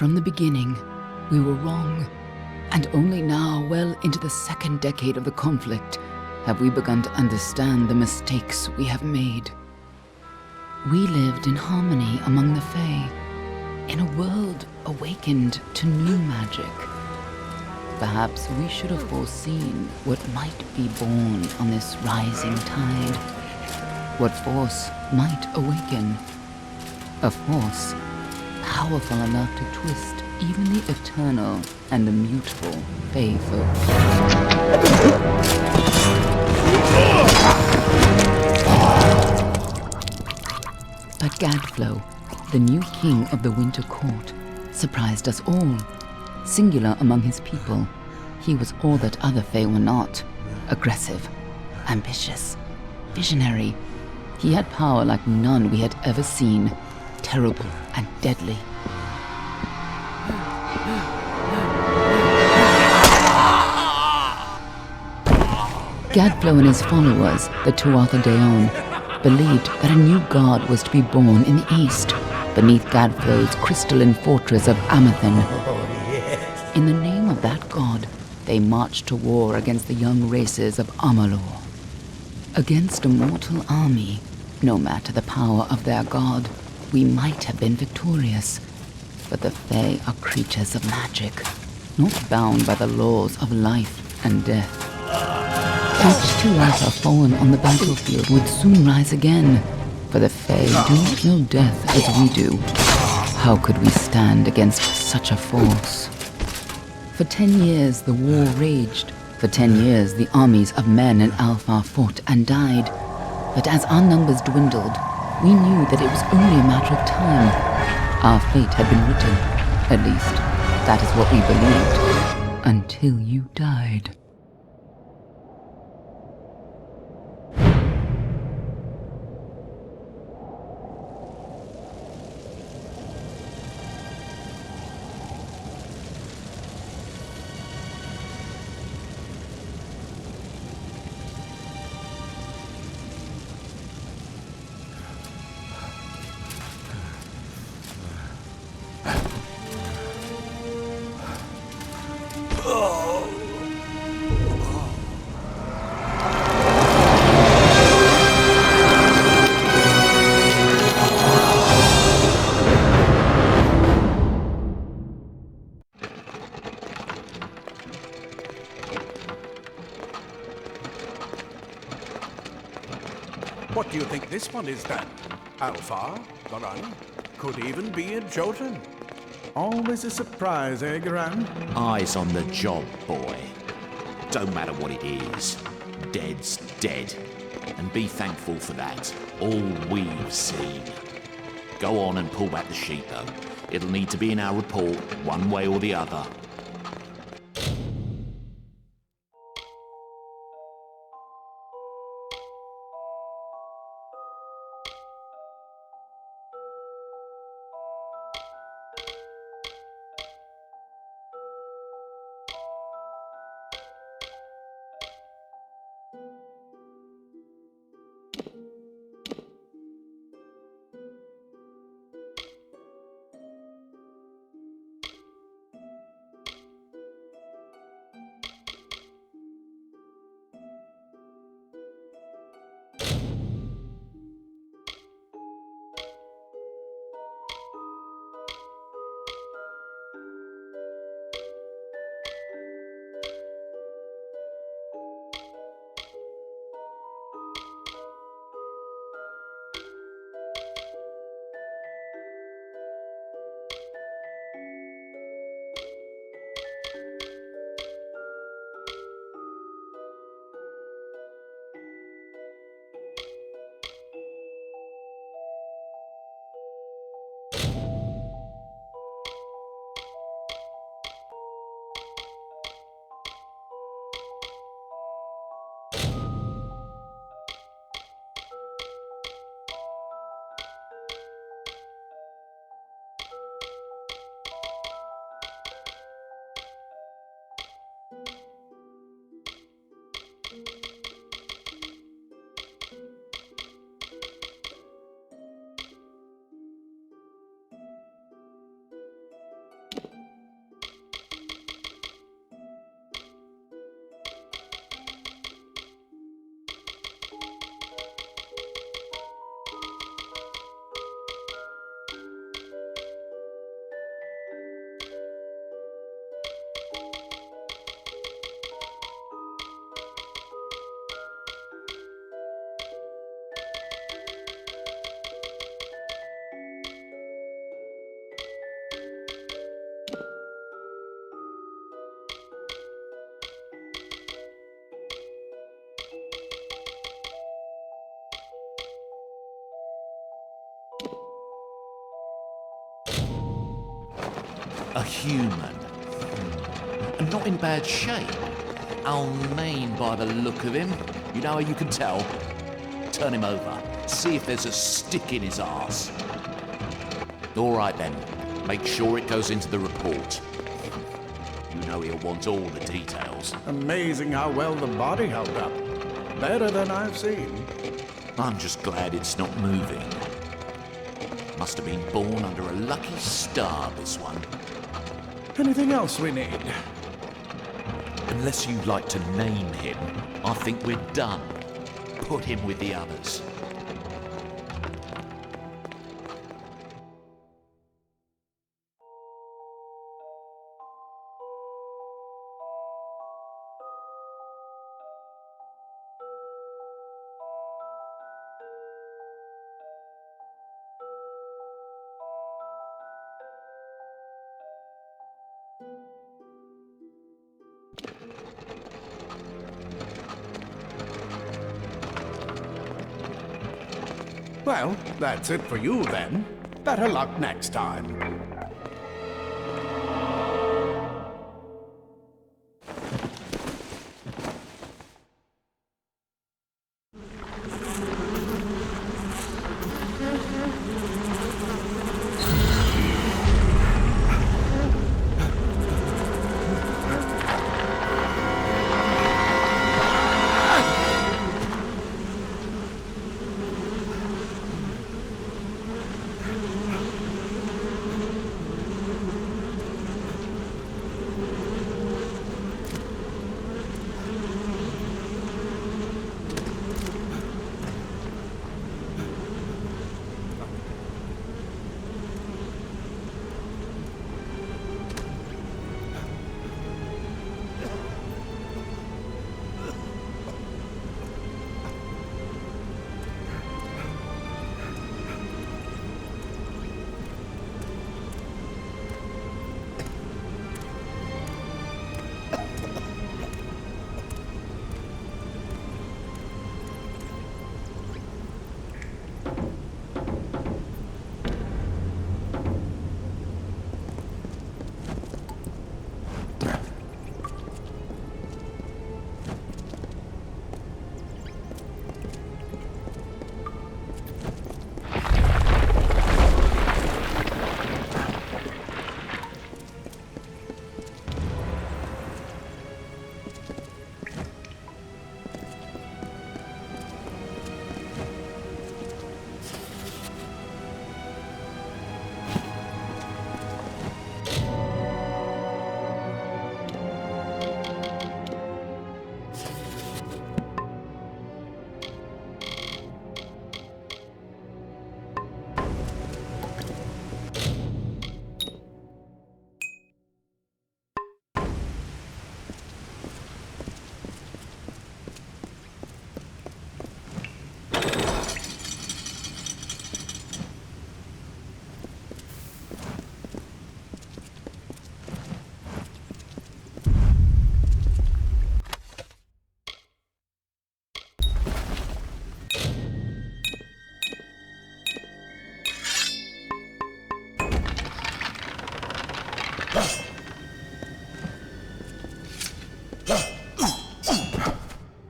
From the beginning, we were wrong. And only now, well into the second decade of the conflict, have we begun to understand the mistakes we have made. We lived in harmony among the Fae, in a world awakened to new magic. Perhaps we should have foreseen what might be born on this rising tide. What force might awaken. A force powerful enough to twist even the eternal and immutable Fae folk. But Gadflow, the new king of the Winter Court, surprised us all. Singular among his people, he was all that other Fae were not. Aggressive, ambitious, visionary. He had power like none we had ever seen, terrible and deadly. Gadflow and his followers, the Tuatha Deon, believed that a new god was to be born in the east, beneath Gadflow's crystalline fortress of Amathen. In the name of that god, they marched to war against the young races of Amalur. Against a mortal army, no matter the power of their god, we might have been victorious. But the Fae are creatures of magic, not bound by the laws of life and death. Each Tuatha fallen on the battlefield would soon rise again, for the Fae do not know death as we do. How could we stand against such a force? For 10 years the war raged. For 10 years the armies of Men and Alpha fought and died. But as our numbers dwindled, we knew that it was only a matter of time. Our fate had been written. At least, that is what we believed. Until you died. What do you think this one is then? Alpha? Garan? Could even be a Jotun. Always a surprise, eh, Garan? Eyes on the job, boy. Don't matter what it is. Dead's dead. And be thankful for that. All we've seen. Go on and pull back the sheet, though. It'll need to be in our report, one way or the other. A human. And not in bad shape. I'll mean by the look of him. You know how you can tell? Turn him over. See if there's a stick in his arse. All right then. Make sure it goes into the report. You know he'll want all the details. Amazing how well the body held up. Better than I've seen. I'm just glad it's not moving. Must have been born under a lucky star, this one. Anything else we need? Unless you'd like to name him, I think we're done. Put him with the others. Well, that's it for you then. Better luck next time.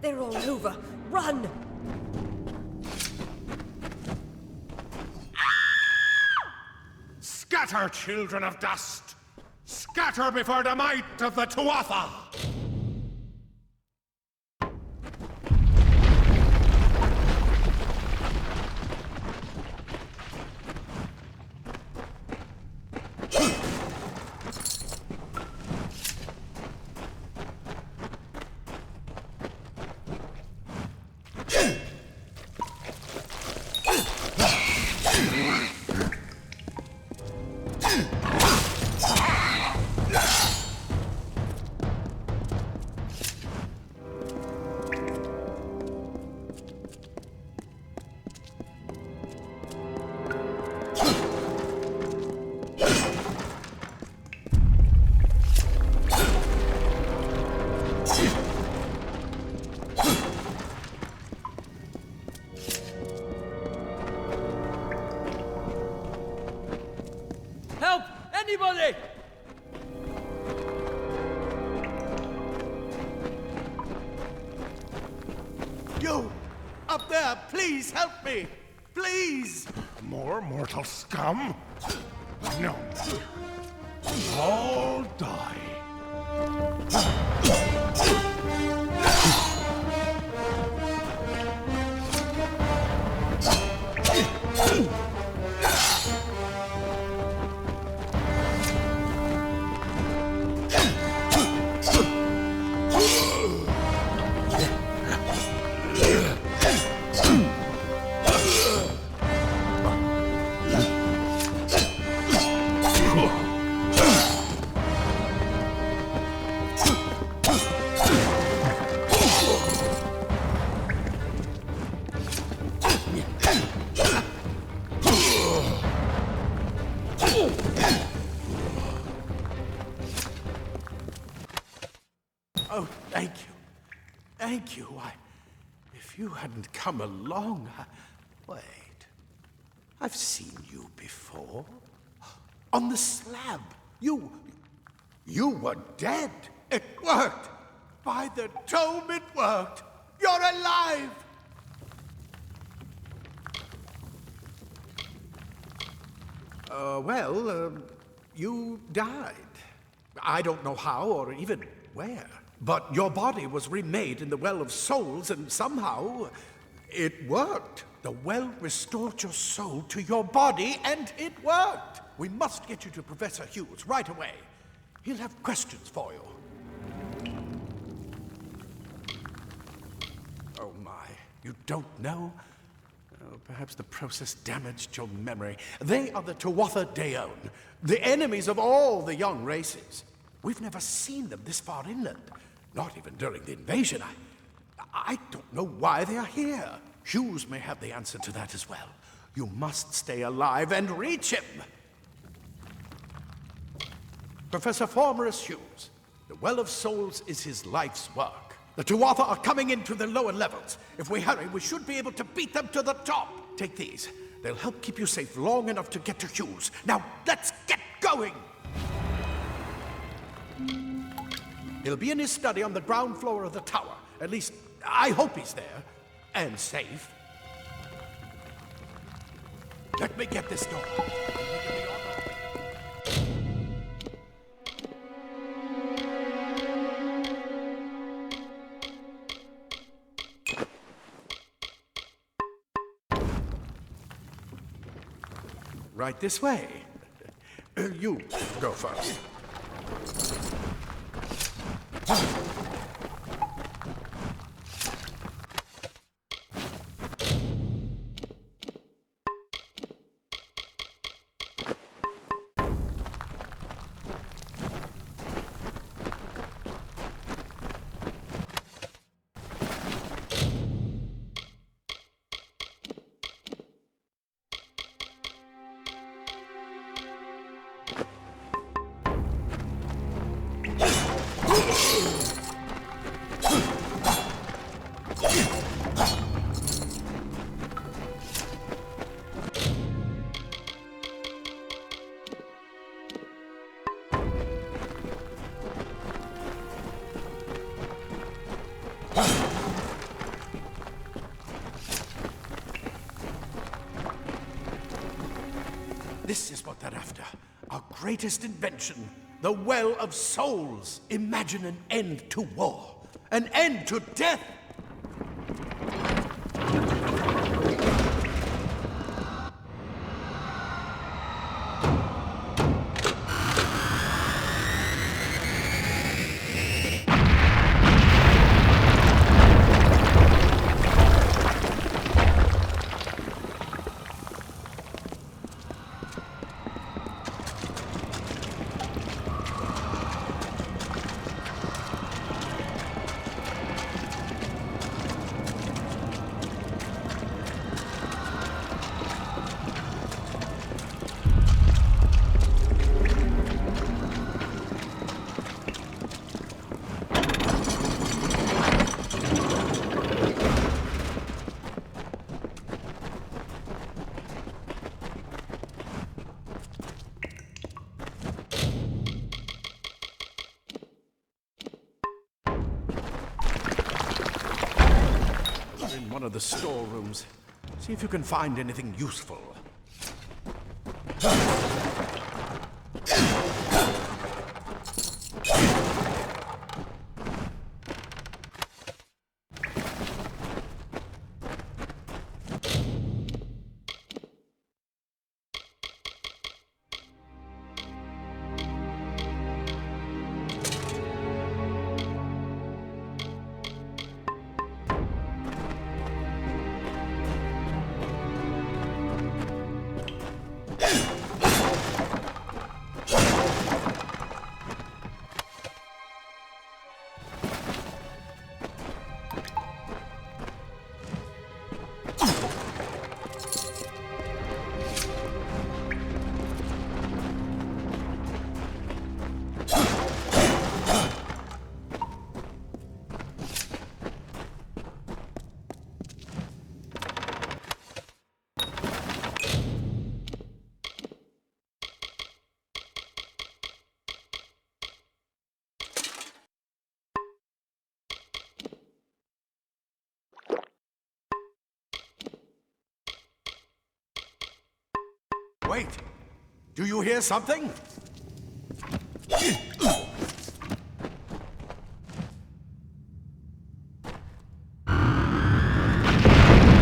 They're all over. Run! Scatter, children of dust! Scatter before the might of the Tuatha! Help! Anybody! Up there, please help me! Please! More mortal scum? No. All die. Oh, thank you. Thank you. If you hadn't come along, Wait. I've seen you before. On the slab. You were dead. It worked. By the tome, it worked. You're alive. You died. I don't know how or even where. But your body was remade in the Well of Souls, and somehow it worked. The well restored your soul to your body, and it worked. We must get you to Professor Hughes right away. He'll have questions for you. Oh my, you don't know? Oh, perhaps the process damaged your memory. They are the Tuatha Deon, the enemies of all the young races. We've never seen them this far inland, not even during the invasion. I don't know why they are here. Hughes may have the answer to that as well. You must stay alive and reach him. Professor Formerus Hughes, the Well of Souls is his life's work. The Tuatha are coming into the lower levels. If we hurry, we should be able to beat them to the top. Take these. They'll help keep you safe long enough to get to Hughes. Now, let's get going! He'll be in his study on the ground floor of the tower. At least, I hope he's there. And safe. Let me get this door. Right this way. You go first. This is what they're after. Our greatest invention. The Well of Souls. Imagine an end to war. An end to death. one of the storerooms. See if you can find anything useful. Wait! Do you hear something?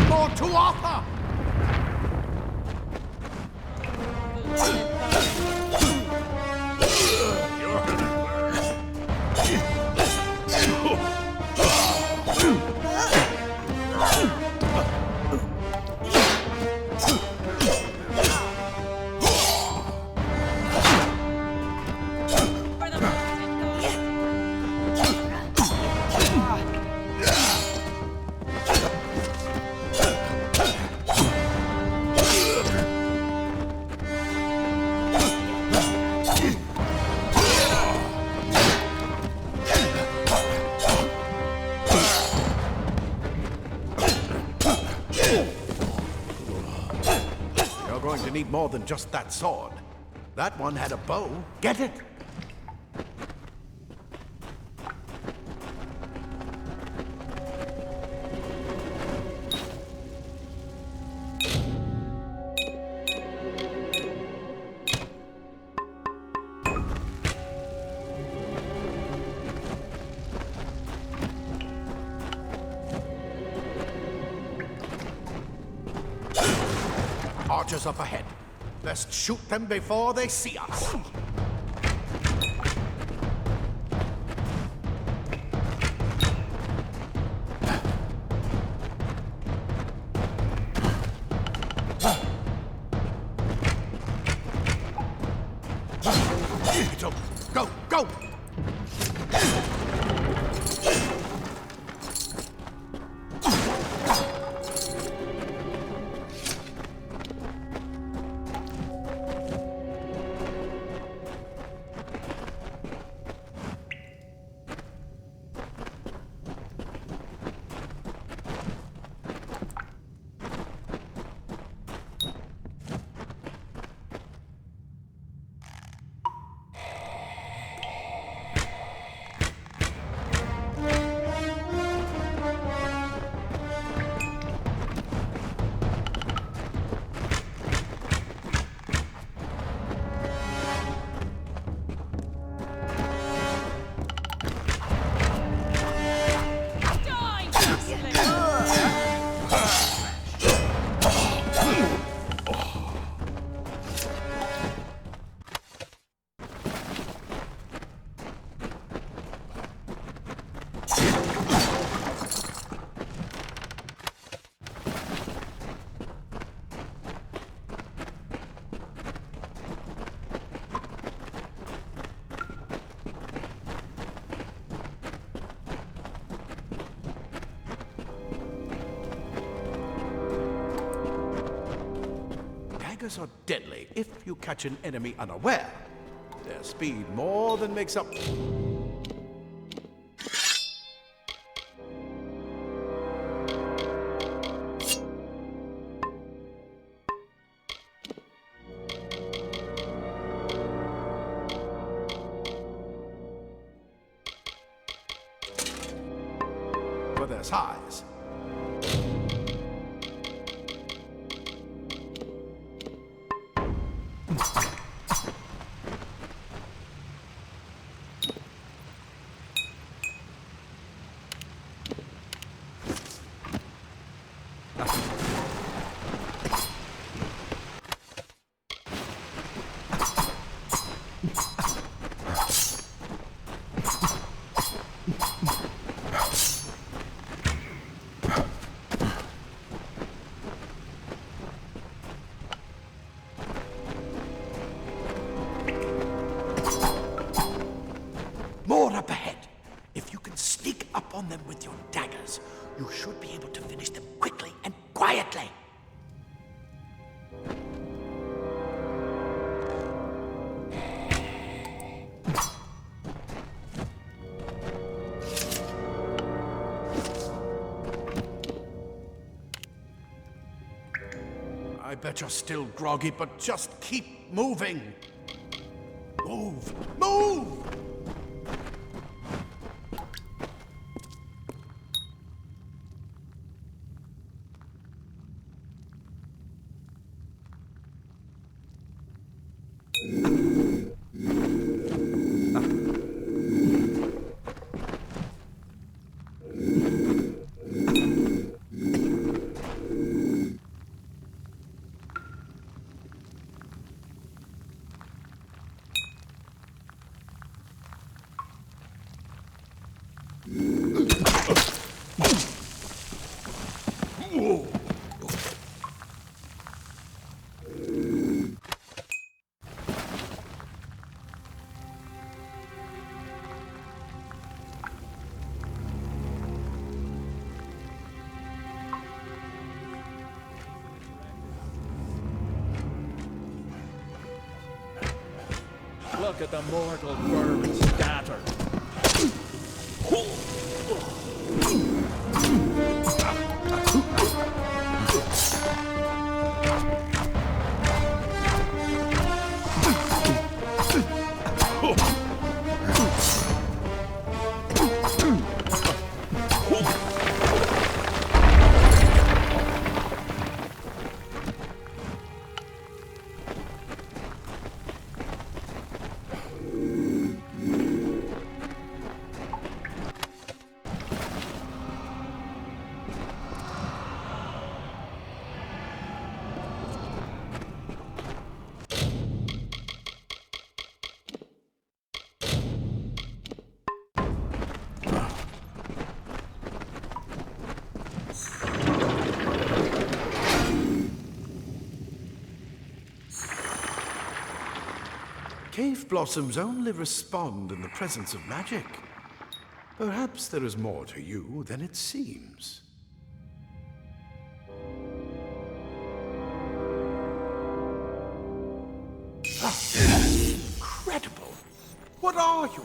More Tuatha! Need more than just that sword. That one had a bow. Get it? Archers up ahead. Best shoot them before they see us. Go, go! Daggers are deadly if you catch an enemy unaware. Their speed more than makes up. For their size. plans. You should be able to finish them quickly and quietly. I bet you're still groggy, but just keep moving. Move! Move! Look at the mortal vermin scattered. Cave blossoms only respond in the presence of magic. Perhaps there is more to you than it seems. Incredible! What are you?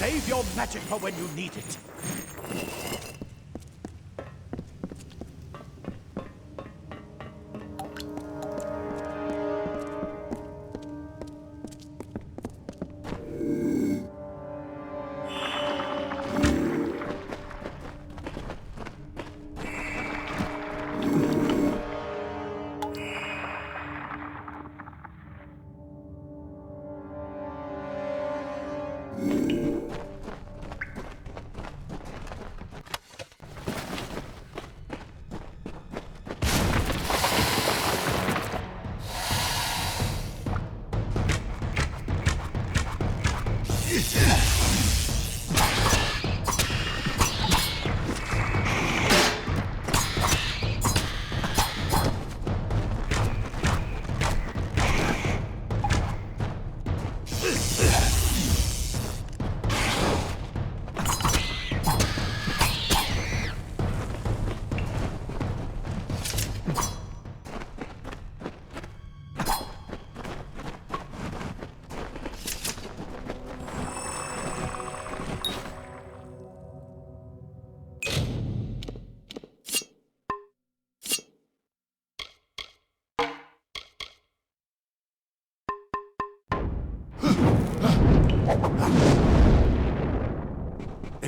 Save your magic for when you need it.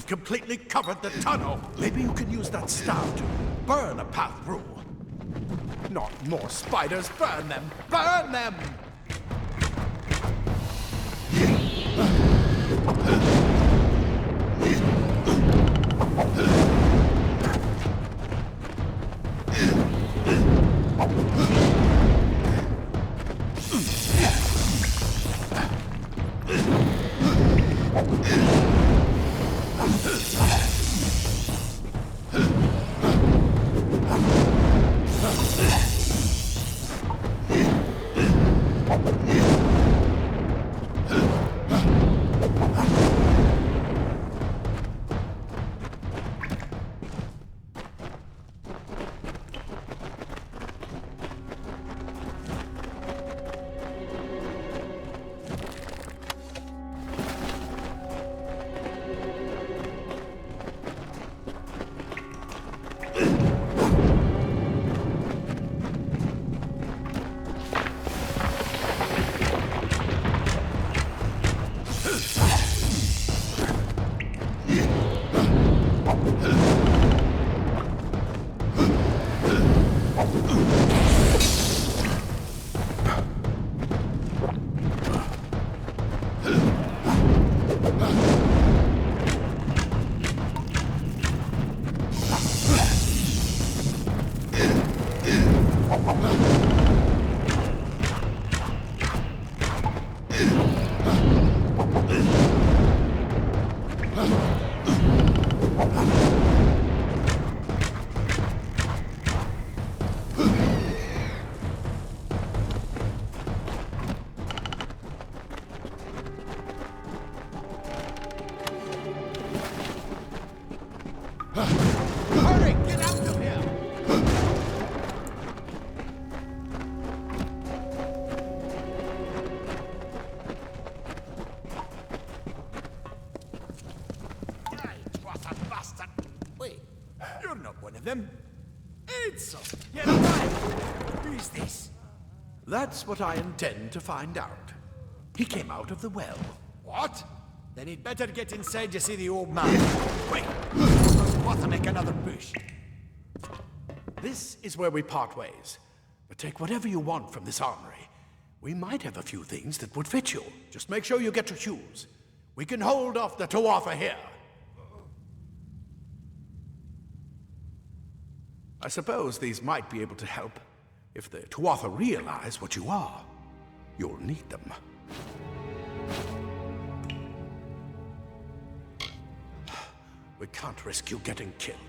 They've completely covered the tunnel. Maybe you can use that staff to burn a path through. Not more spiders. Burn them! Burn them! Hurry! Get out of here! What a bastard! Wait, you're not one of them. It's get away! Who's this? That's what I intend to find out. He came out of the well. What? Then he'd better get inside to see the old man. Wait! What to make another push? This is where we part ways. But take whatever you want from this armory. We might have a few things that would fit you. Just make sure you get your shoes. We can hold off the Tuatha here. I suppose these might be able to help. If the Tuatha realize what you are, you'll need them. We can't risk you getting killed.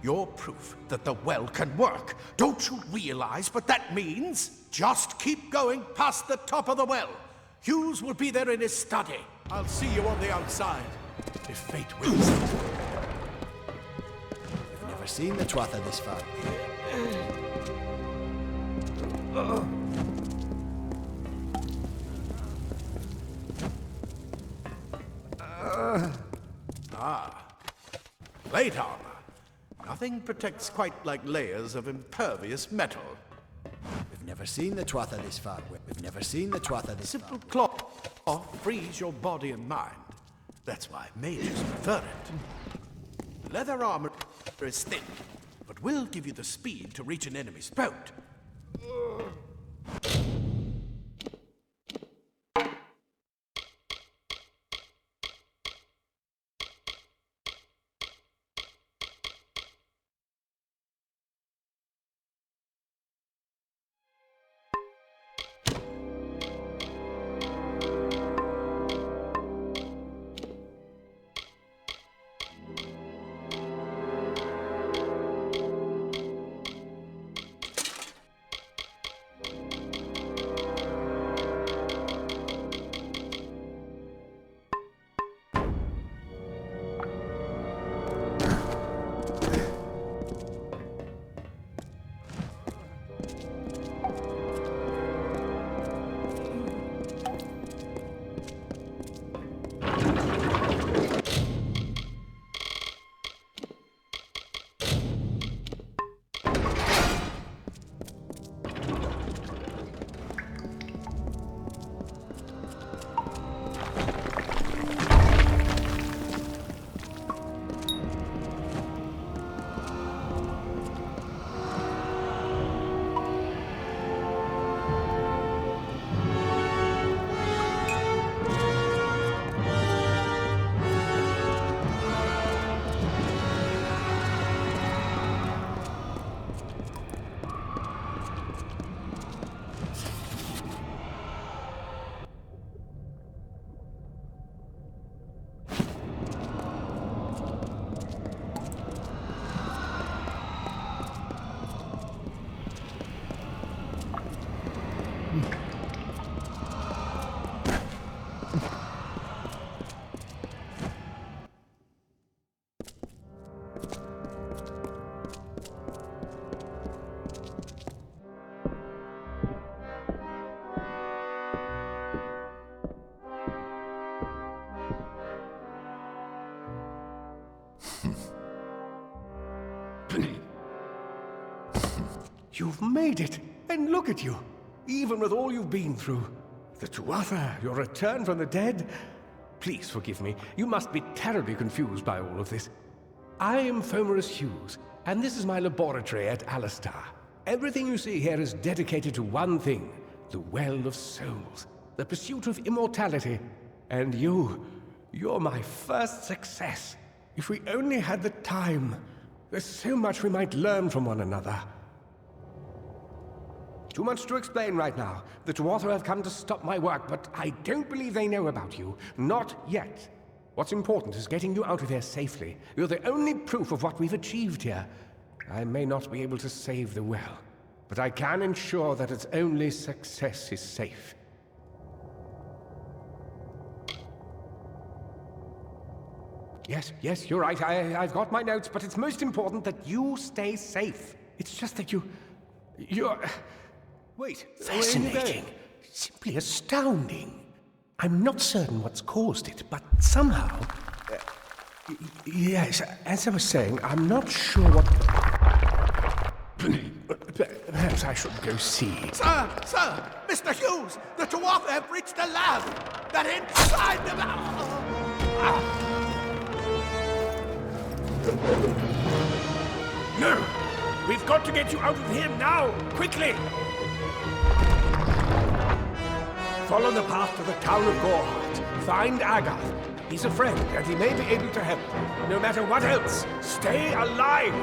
You're proof that the well can work. Don't you realize what that means? Just keep going past the top of the well. Hughes will be there in his study. I'll see you on the outside. If fate wills it. I've never seen the Tuatha this far. Plate armor. Nothing protects quite like layers of impervious metal. We've never seen the Tuatha this far. We've never seen the Tuatha this far. Simple cloth frees your body and mind. That's why mages prefer it. Leather armor is thin, but will give you the speed to reach an enemy's throat. You've made it, and look at you. Even with all you've been through. The Tuatha, your return from the dead. Please forgive me. You must be terribly confused by all of this. I am Fomerus Hughes, and this is my laboratory at Alistar. Everything you see here is dedicated to one thing, the Well of Souls, the pursuit of immortality. And you're my first success. If we only had the time, there's so much we might learn from one another. Too much to explain right now. The Tuatha have come to stop my work, but I don't believe they know about you. Not yet. What's important is getting you out of here safely. You're the only proof of what we've achieved here. I may not be able to save the well, but I can ensure that its only success is safe. Yes, you're right. I've got my notes, but it's most important that you stay safe. It's just that you're... Wait, fascinating. Simply astounding. I'm not certain what's caused it, but somehow... yes, as I was saying, I'm not sure what... Perhaps I should go see. Sir! Mr. Hughes! The Tuatha have reached the lab! They're inside the lab! No! We've got to get you out of here now! Quickly! Follow the path to the town of Gorhart. Find Agarth. He's a friend, and he may be able to help. No matter what else, stay alive!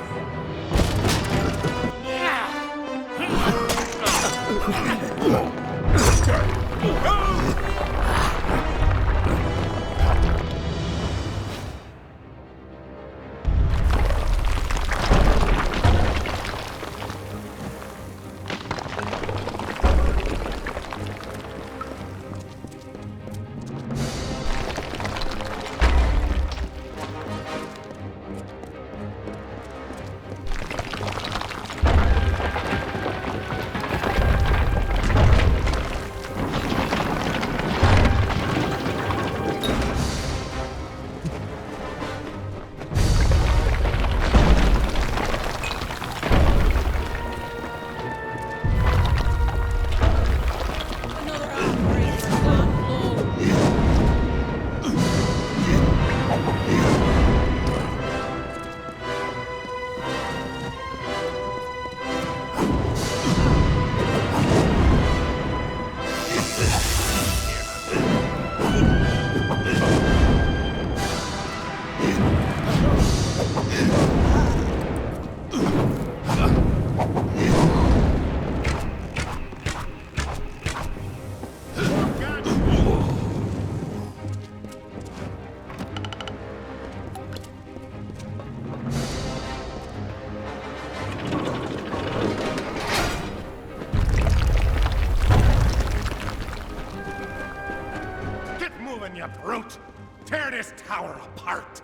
You brute! Tear this tower apart!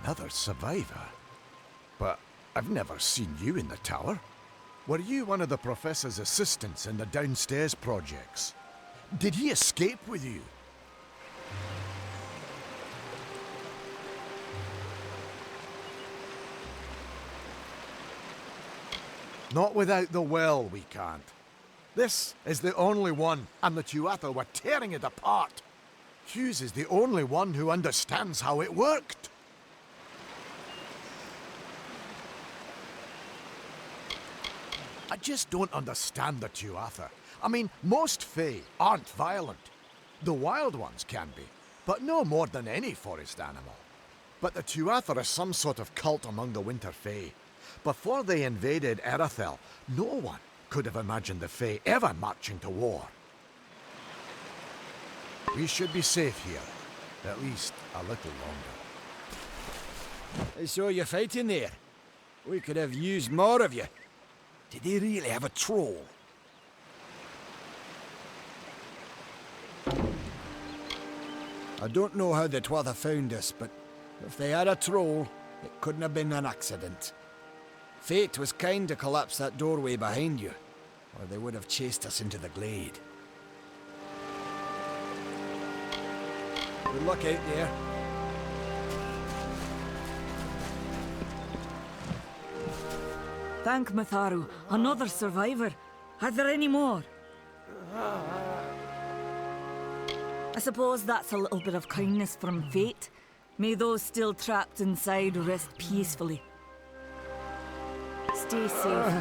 Another survivor? But I've never seen you in the tower. Were you one of the Professor's assistants in the downstairs projects? Did he escape with you? Not without the well, we can't. This is the only one, and the Tuatha were tearing it apart. Hughes is the only one who understands how it worked. I just don't understand the Tuatha. I mean, most Fae aren't violent. The wild ones can be, but no more than any forest animal. But the Tuatha are some sort of cult among the Winter Fae. Before they invaded Erethel, no one could have imagined the Fae ever marching to war. We should be safe here, at least a little longer. I saw you fighting there. We could have used more of you. Did they really have a troll? I don't know how the Tuatha found us, but if they had a troll, it couldn't have been an accident. Fate was kind to collapse that doorway behind you, or they would have chased us into the glade. Good luck out there. Thank Matharu. Another survivor. Are there any more? I suppose that's a little bit of kindness from fate. May those still trapped inside rest peacefully. Stay safe.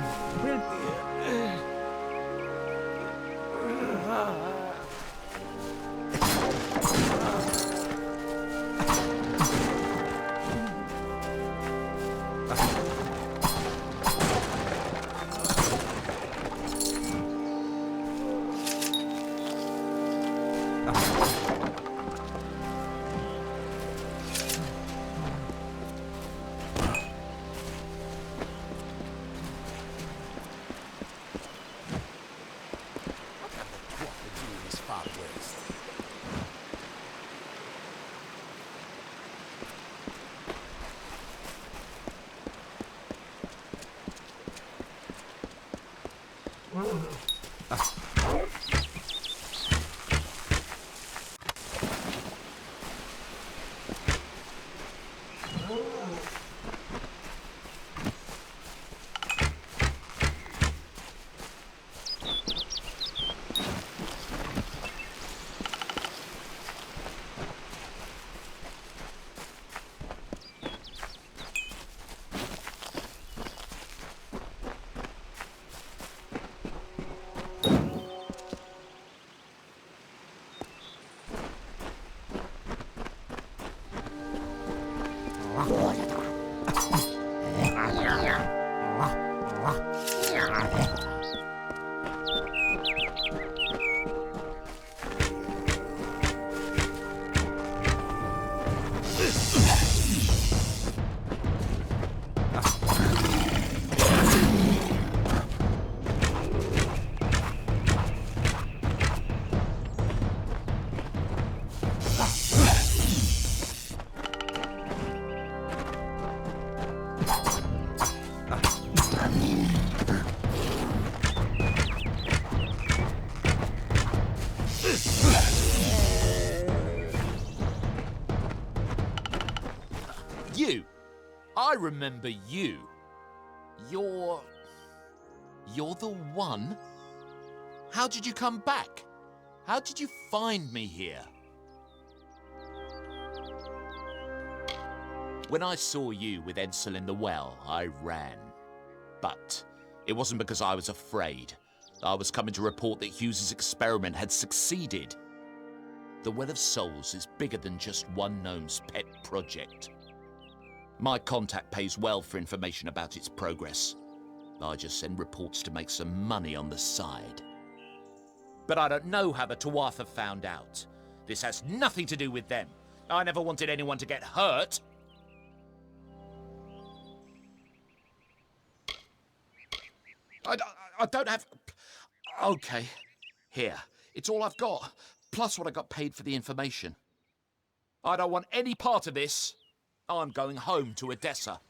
You! I remember you. You're the one? How did you come back? How did you find me here? When I saw you with Ensel in the well, I ran. But it wasn't because I was afraid. I was coming to report that Hughes's experiment had succeeded. The Well of Souls is bigger than just one gnome's pet project. My contact pays well for information about its progress. I just send reports to make some money on the side. But I don't know how the Tuatha found out. This has nothing to do with them. I never wanted anyone to get hurt. I don't have... Okay, here. It's all I've got, plus what I got paid for the information. I don't want any part of this. I'm going home to Odessa.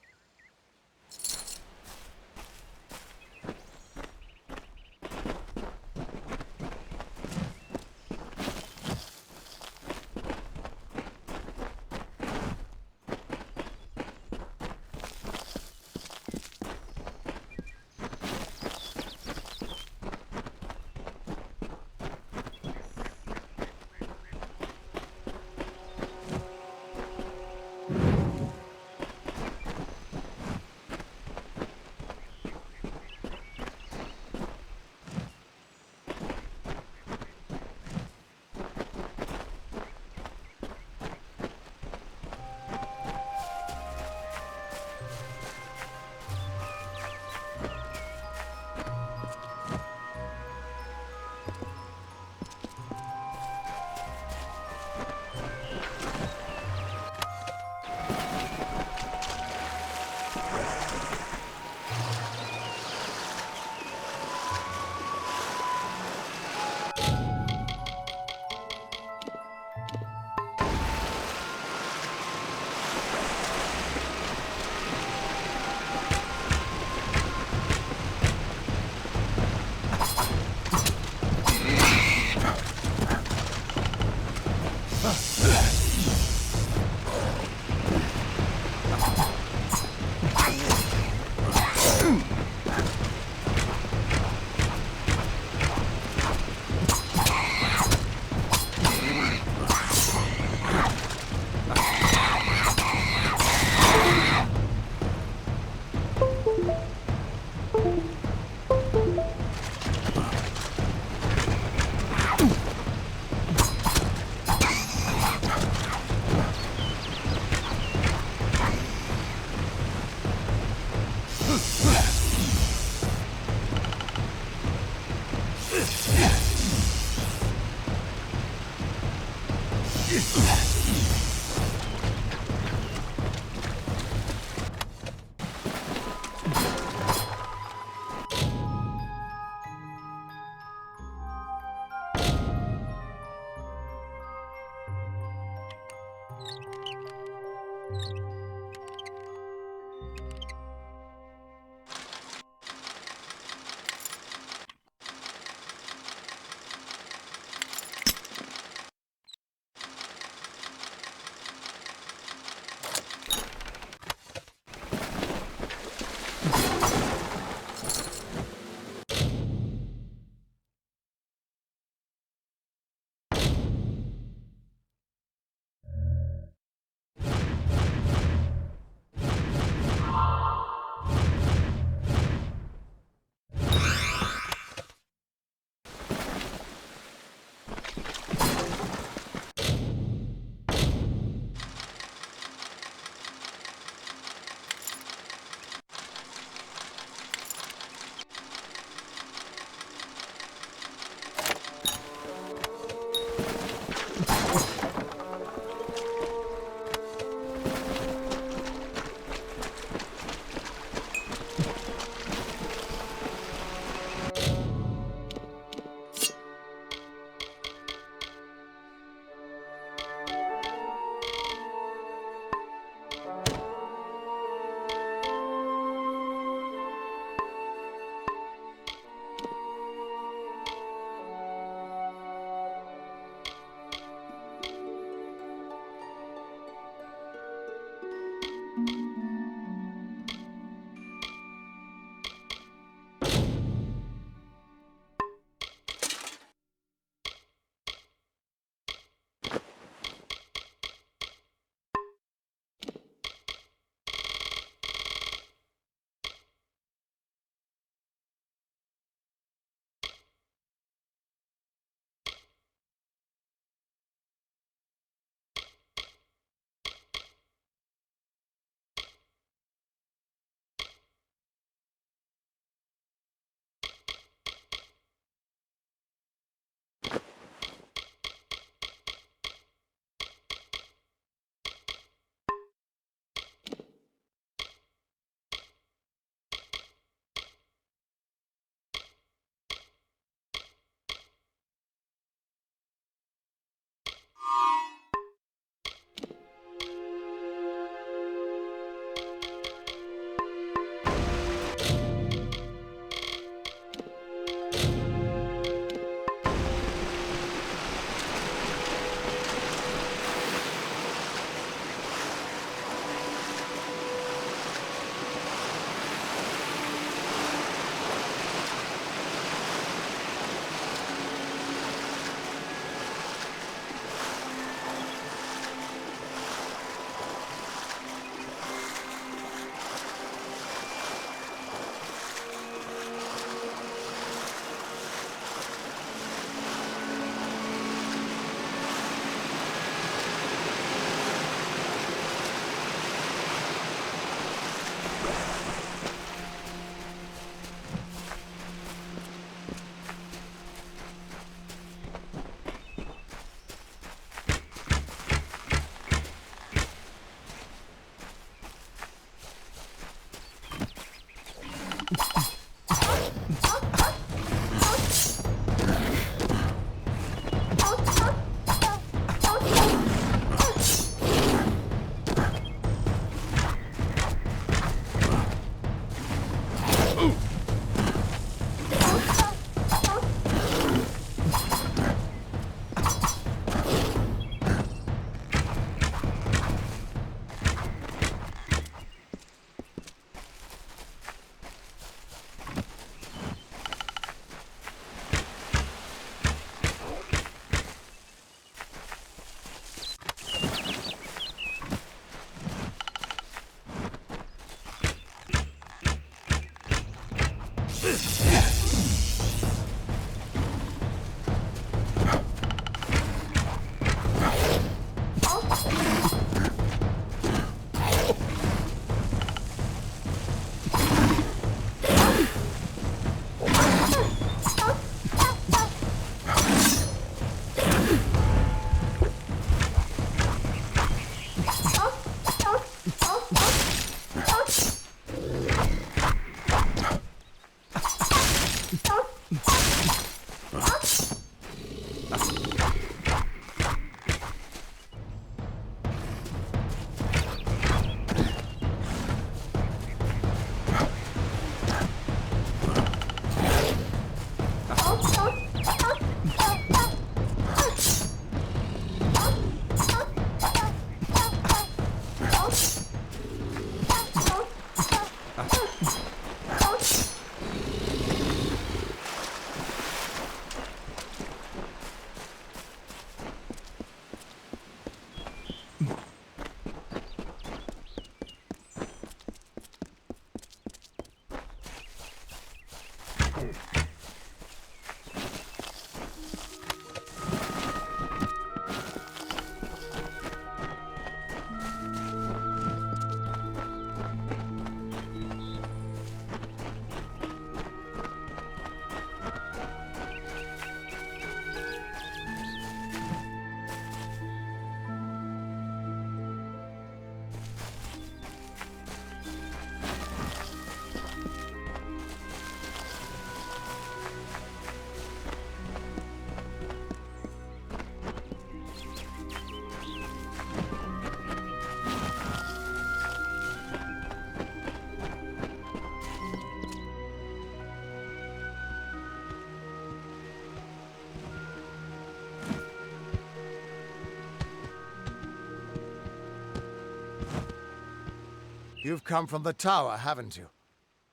You've come from the tower, haven't you?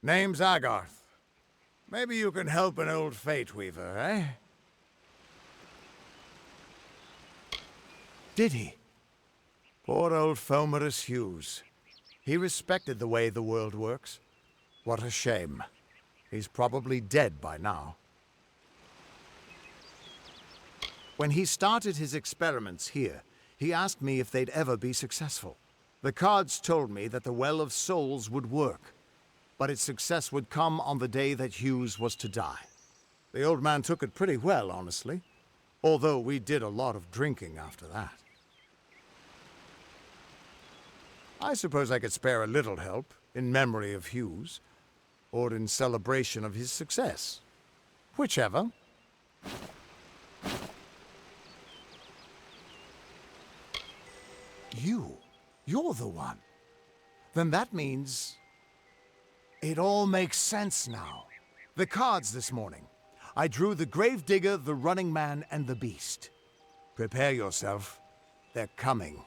Name's Agarth. Maybe you can help an old fate weaver, eh? Did he? Poor old Fomerus Hughes. He respected the way the world works. What a shame. He's probably dead by now. When he started his experiments here, he asked me if they'd ever be successful. The cards told me that the Well of Souls would work, but its success would come on the day that Hughes was to die. The old man took it pretty well, honestly, although we did a lot of drinking after that. I suppose I could spare a little help in memory of Hughes, or in celebration of his success. Whichever. You're the one. Then that means... it all makes sense now. The cards this morning. I drew the Gravedigger, the Running Man, and the Beast. Prepare yourself. They're coming.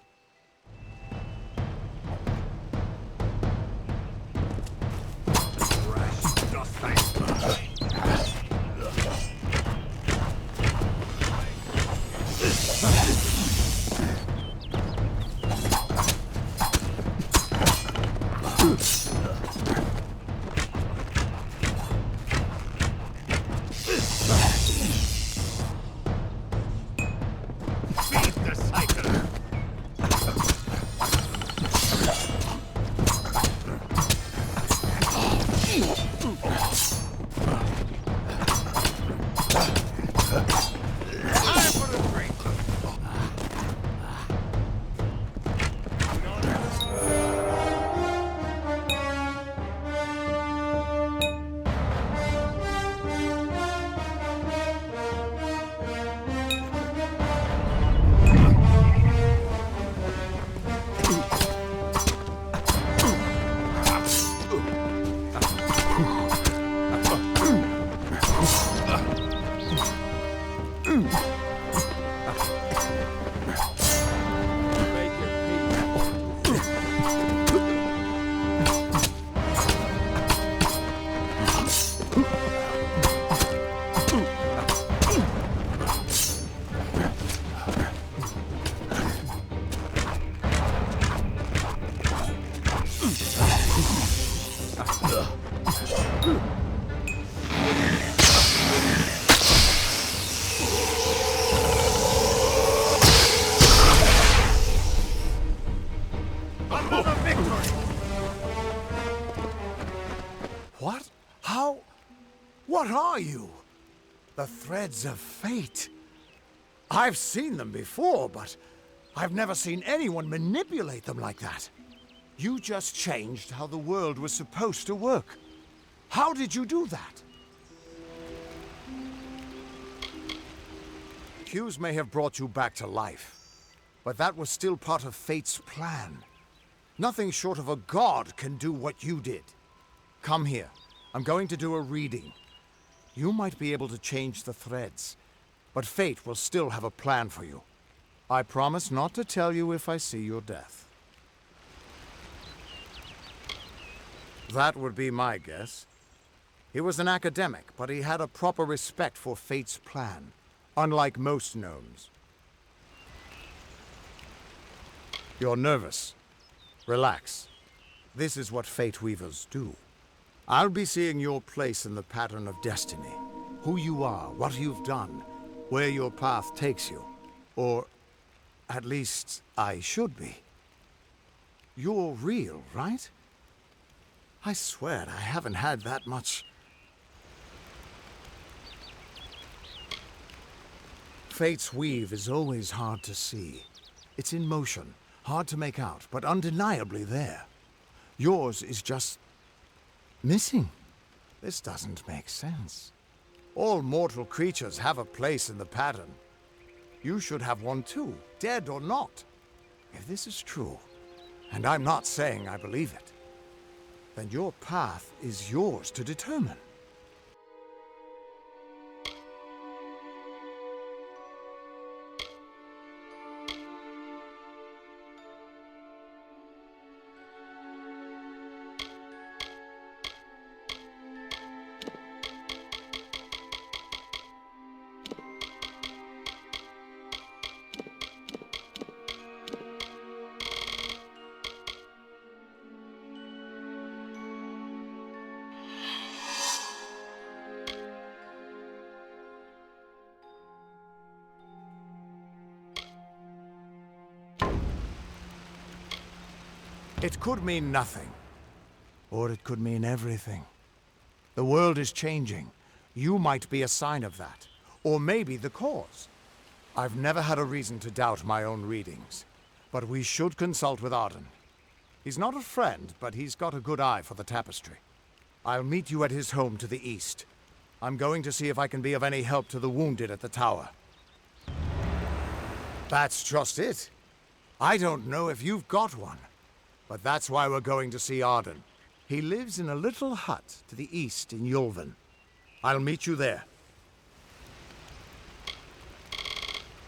What? How? What are you? The threads of fate. I've seen them before, but I've never seen anyone manipulate them like that. You just changed how the world was supposed to work. How did you do that? Hughes may have brought you back to life, but that was still part of fate's plan. Nothing short of a god can do what you did. Come here. I'm going to do a reading. You might be able to change the threads, but fate will still have a plan for you. I promise not to tell you if I see your death. That would be my guess. He was an academic, but he had a proper respect for fate's plan, unlike most gnomes. You're nervous. Relax. This is what fate weavers do. I'll be seeing your place in the pattern of destiny. Who you are, what you've done, where your path takes you. Or, at least, I should be. You're real, right? I swear I haven't had that much. Fate's weave is always hard to see. It's in motion, hard to make out, but undeniably there. Yours is just... missing. This doesn't make sense. All mortal creatures have a place in the pattern. You should have one too, dead or not. If this is true, and I'm not saying I believe it, then your path is yours to determine. It could mean nothing. Or it could mean everything. The world is changing. You might be a sign of that. Or maybe the cause. I've never had a reason to doubt my own readings. But we should consult with Orden. He's not a friend, but he's got a good eye for the tapestry. I'll meet you at his home to the east. I'm going to see if I can be of any help to the wounded at the tower. That's just it. I don't know if you've got one. But that's why we're going to see Orden. He lives in a little hut to the east in Yulven. I'll meet you there.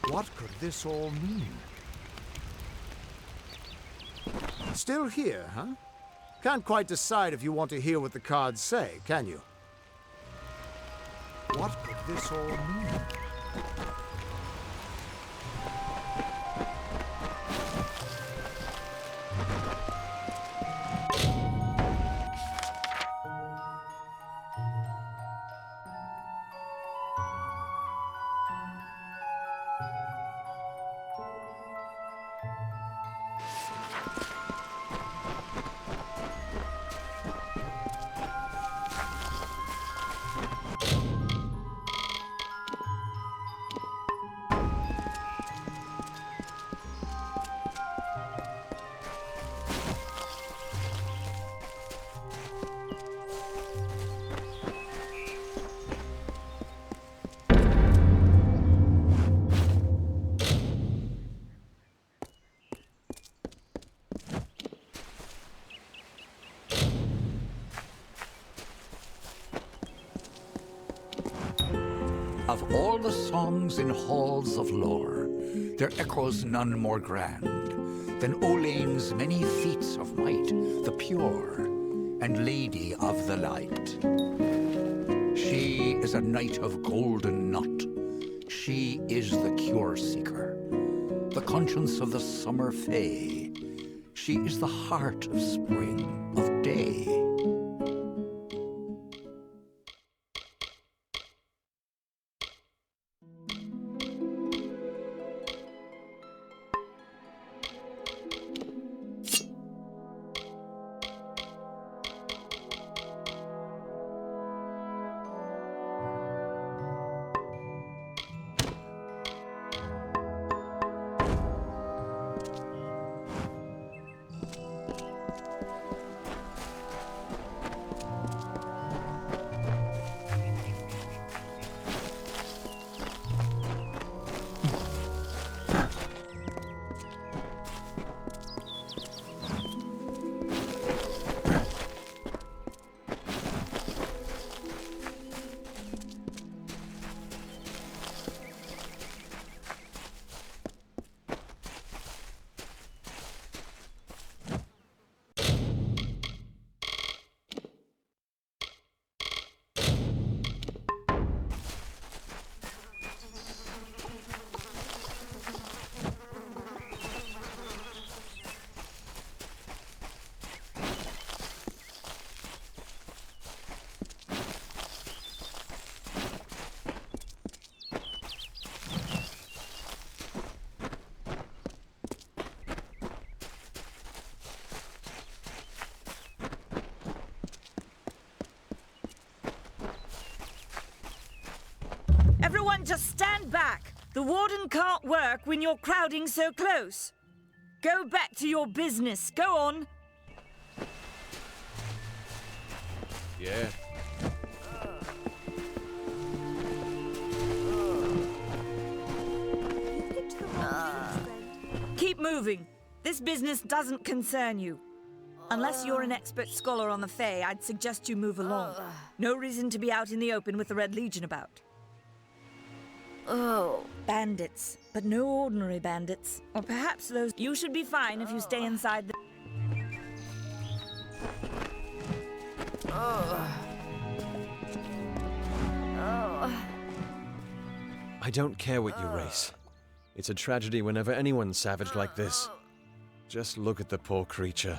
What could this all mean? Still here, huh? Can't quite decide if you want to hear what the cards say, can you? What could this all mean? Of all the songs in halls of lore, there echoes none more grand than Olane's many feats of might, the pure and lady of the light. She is a knight of golden knot. She is the cure seeker, the conscience of the summer fae. She is the heart of spring, of day. Everyone just stand back. The warden can't work when you're crowding so close. Go back to your business. Go on. Yeah. Keep moving. This business doesn't concern you. Unless you're an expert scholar on the Fae, I'd suggest you move along. No reason to be out in the open with the Red Legion about. Oh, bandits. But no ordinary bandits. Or perhaps those... You should be fine if you stay inside the... I don't care what you race. It's a tragedy whenever anyone's savaged like this. Just look at the poor creature.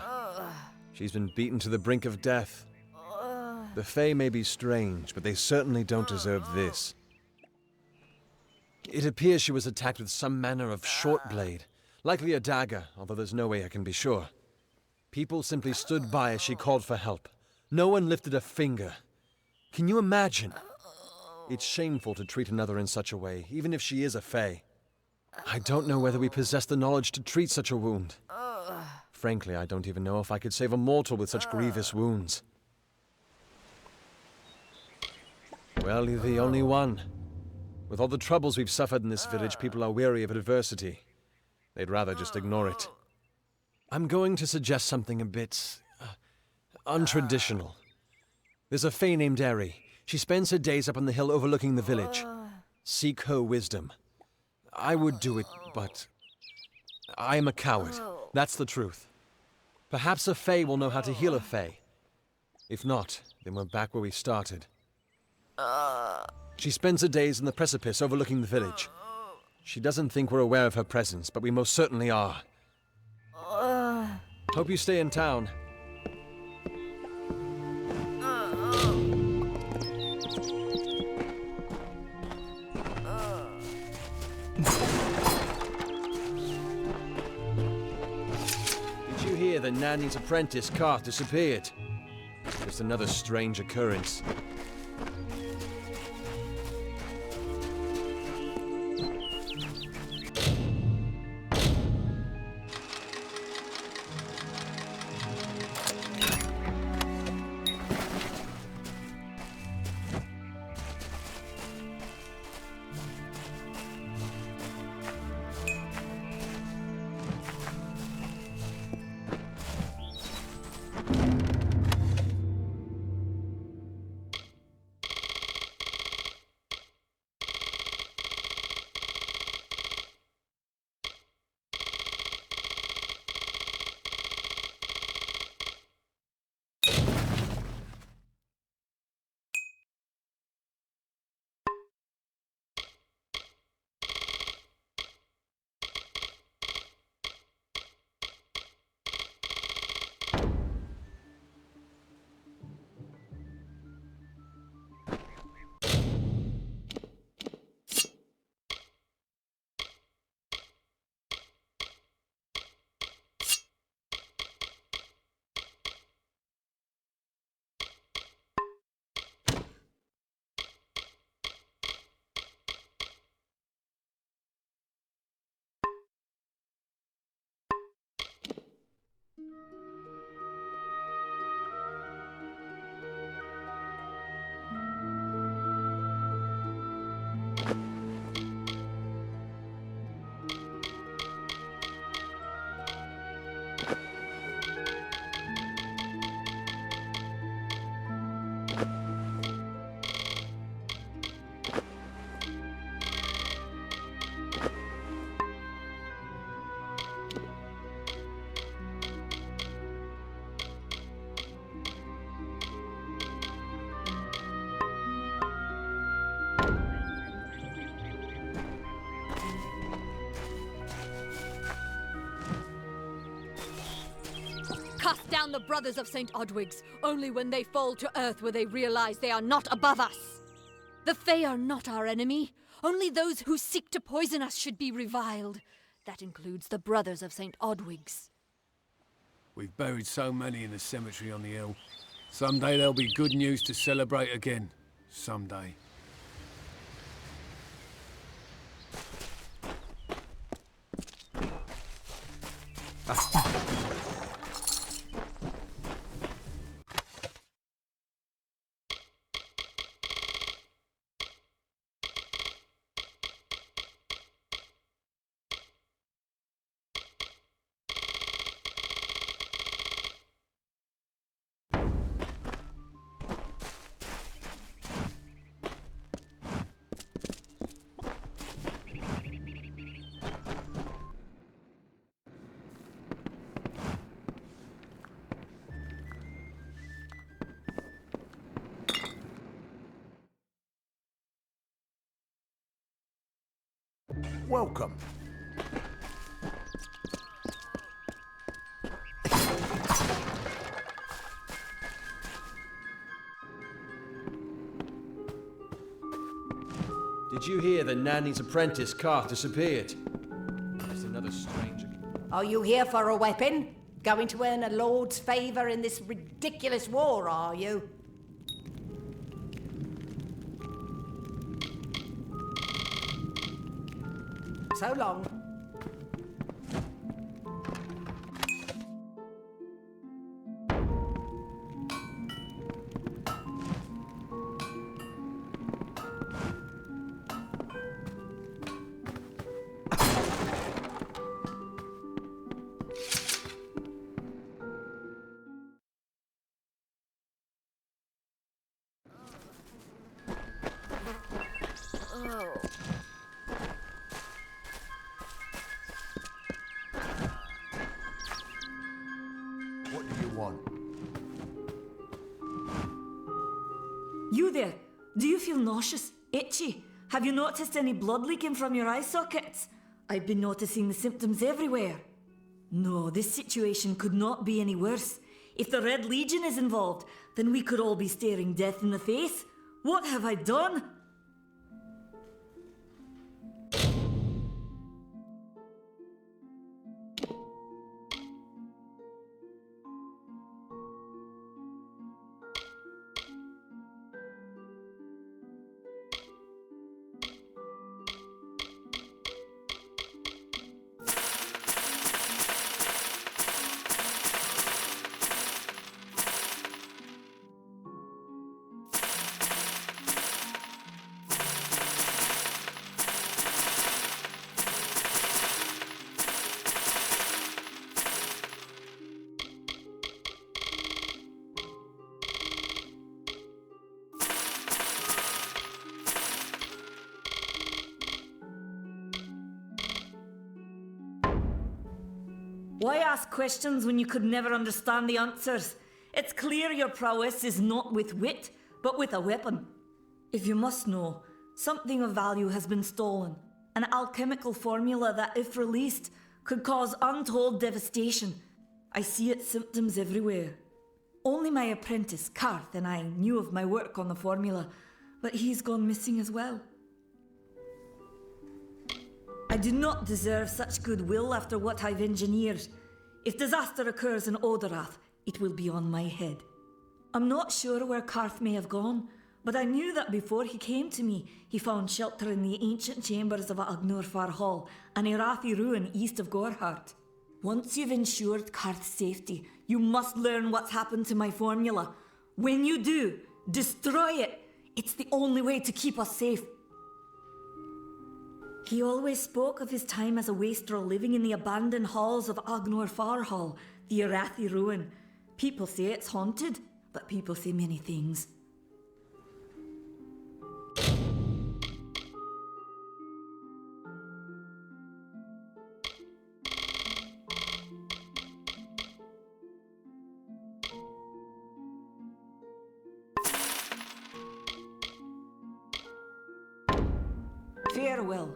She's been beaten to the brink of death. The Fae may be strange, but they certainly don't deserve this. It appears she was attacked with some manner of short blade, likely a dagger, although there's no way I can be sure. People simply stood by as she called for help. No one lifted a finger. Can you imagine? It's shameful to treat another in such a way, even if she is a fae. I don't know whether we possess the knowledge to treat such a wound. Frankly, I don't even know if I could save a mortal with such grievous wounds. Well, you're the only one. With all the troubles we've suffered in this village, people are weary of adversity. They'd rather just ignore it. I'm going to suggest something a bit... untraditional. There's a fae named Eri. She spends her days up on the hill overlooking the village. Seek her wisdom. I would do it, but... I am a coward. That's the truth. Perhaps a fae will know how to heal a fae. If not, then we're back where we started. She spends her days on the precipice overlooking the village. She doesn't think we're aware of her presence, but we most certainly are. Hope you stay in town. Did you hear that Nanny's apprentice, Karth, disappeared? Just another strange occurrence. Cast down the brothers of St. Odwig's. Only when they fall to earth will they realize they are not above us. The Fae are not our enemy. Only those who seek to poison us should be reviled. That includes the brothers of St. Odwig's. We've buried so many in the cemetery on the hill. Someday there'll be good news to celebrate again. Someday. Welcome. Did you hear that Nanny's apprentice, Karth, disappeared? Just another stranger. Are you here for a weapon? Going to earn a lord's favour in this ridiculous war, are you? So long. What do you want? You there? Do you feel nauseous? Itchy? Have you noticed any blood leaking from your eye sockets? I've been noticing the symptoms everywhere. No, this situation could not be any worse. If the Red Legion is involved, then we could all be staring death in the face. What have I done? Why ask questions when you could never understand the answers? It's clear your prowess is not with wit, but with a weapon. If you must know, something of value has been stolen. An alchemical formula that, if released, could cause untold devastation. I see its symptoms everywhere. Only my apprentice, Karth, and I knew of my work on the formula, but he's gone missing as well. I do not deserve such goodwill after what I've engineered. If disaster occurs in Odorath, it will be on my head. I'm not sure where Karth may have gone, but I knew that before he came to me, he found shelter in the ancient chambers of Agnor Hall, an Irathi ruin east of Gorhart. Once you've ensured Karth's safety, you must learn what's happened to my formula. When you do, destroy it. It's the only way to keep us safe. He always spoke of his time as a wastrel living in the abandoned halls of Agnor Hall, the Irathi ruin. People say it's haunted, but people say many things. Farewell.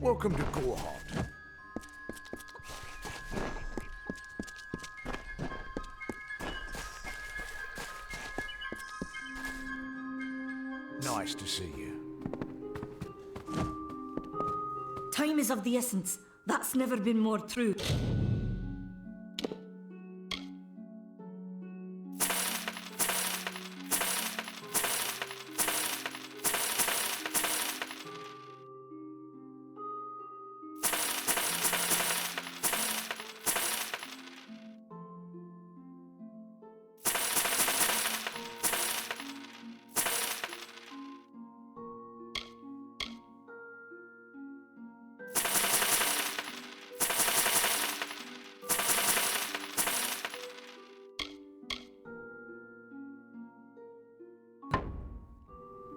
Welcome to Gorhart. Nice to see you. Time is of the essence. That's never been more true.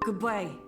Goodbye.